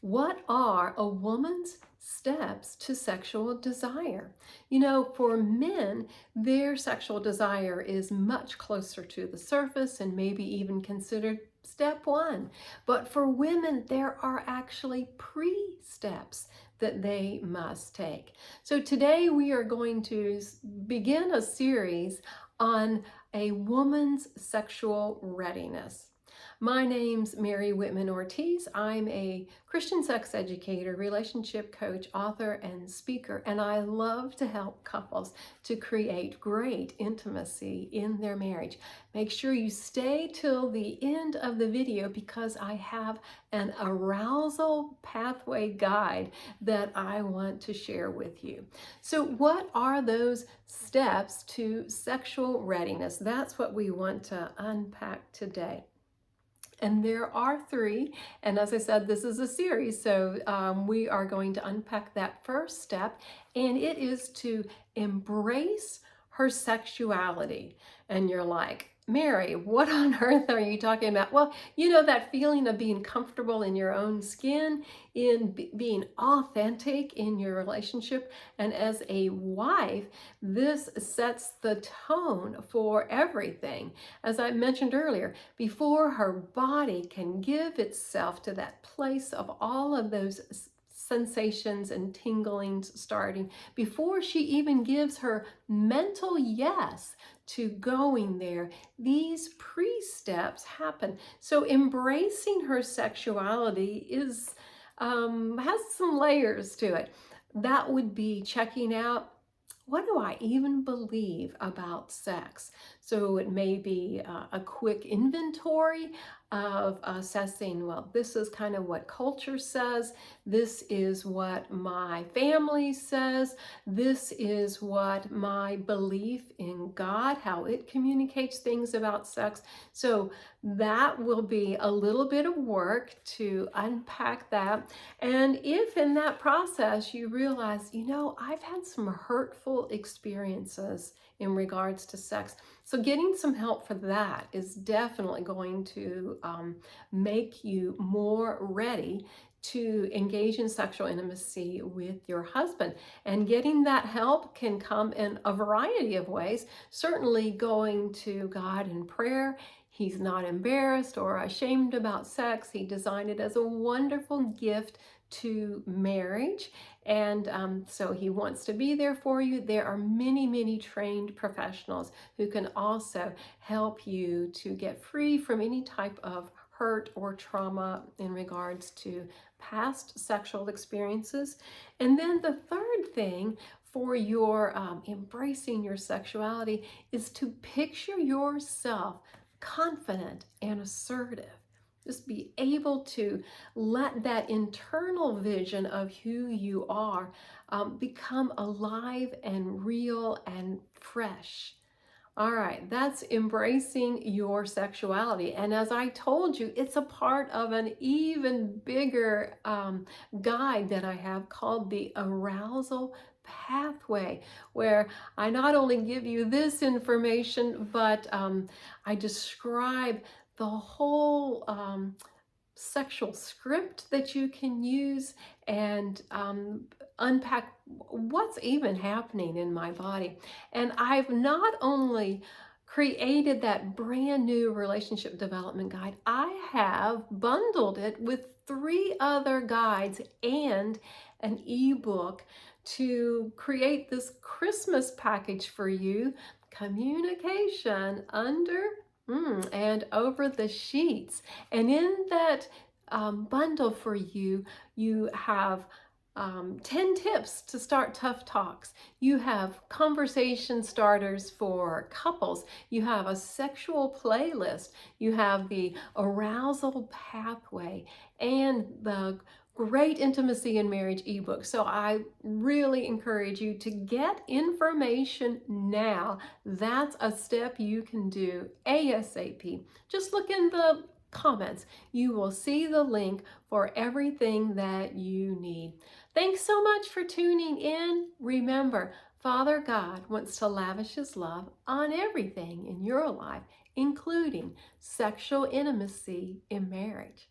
What are a woman's steps to sexual desire? You know, for men, their sexual desire is much closer to the surface and maybe even considered step one. But for women, there are actually pre-steps that they must take. So today we are going to begin a series on a woman's sexual readiness. My name's Mary Whitman Ortiz. I'm a Christian sex educator, relationship coach, author, and speaker, and I love to help couples to create great intimacy in their marriage. Make sure you stay till the end of the video because I have an arousal pathway guide that I want to share with you. So what are those steps to sexual readiness? That's what we want to unpack today. And there are three. And as I said, this is a series. So we are going to unpack that first step. And it is to embrace her sexuality. And you're like, Mary, what on earth are you talking about? Well, you know, that feeling of being comfortable in your own skin, in being authentic in your relationship. And as a wife, this sets the tone for everything. As I mentioned earlier, before her body can give itself to that place of all of those sensations and tinglings starting, before she even gives her mental yes to going there, these pre-steps happen. So embracing her sexuality is has some layers to it. That would be checking out, what do I even believe about sex? So it may be a quick inventory of assessing, well, this is kind of what culture says. This is what my family says. This is what my belief in God, how it communicates things about sex. So that will be a little bit of work to unpack that. And if in that process you realize, you know, I've had some hurtful experiences in regards to sex. So getting some help for that is definitely going to make you more ready to engage in sexual intimacy with your husband. And getting that help can come in a variety of ways. Certainly going to God in prayer. He's not embarrassed or ashamed about sex. He designed it as a wonderful gift to marriage. And so he wants to be there for you. There are many, many trained professionals who can also help you to get free from any type of hurt or trauma in regards to past sexual experiences. And then the third thing for your embracing your sexuality is to picture yourself confident and assertive. Just be able to let that internal vision of who you are become alive and real and fresh. All right, that's embracing your sexuality. And as I told you, it's a part of an even bigger guide that I have called the Arousal Pathway, where I not only give you this information, but I describe the whole sexual script that you can use and unpack what's even happening in my body. And I've not only created that brand new relationship development guide, I have bundled it with 3 other guides and an ebook to create this Christmas package for you, Communication Under and Over the Sheets. And in that bundle for you, you have 10 tips to start tough talks. You have conversation starters for couples. You have a sexual playlist. You have the arousal pathway and the great intimacy in marriage ebook. So I really encourage you to get information now. That's a step you can do ASAP. Just look in the comments. You will see the link for everything that you need. Thanks so much for tuning in. Remember, Father God wants to lavish his love on everything in your life, including sexual intimacy in marriage.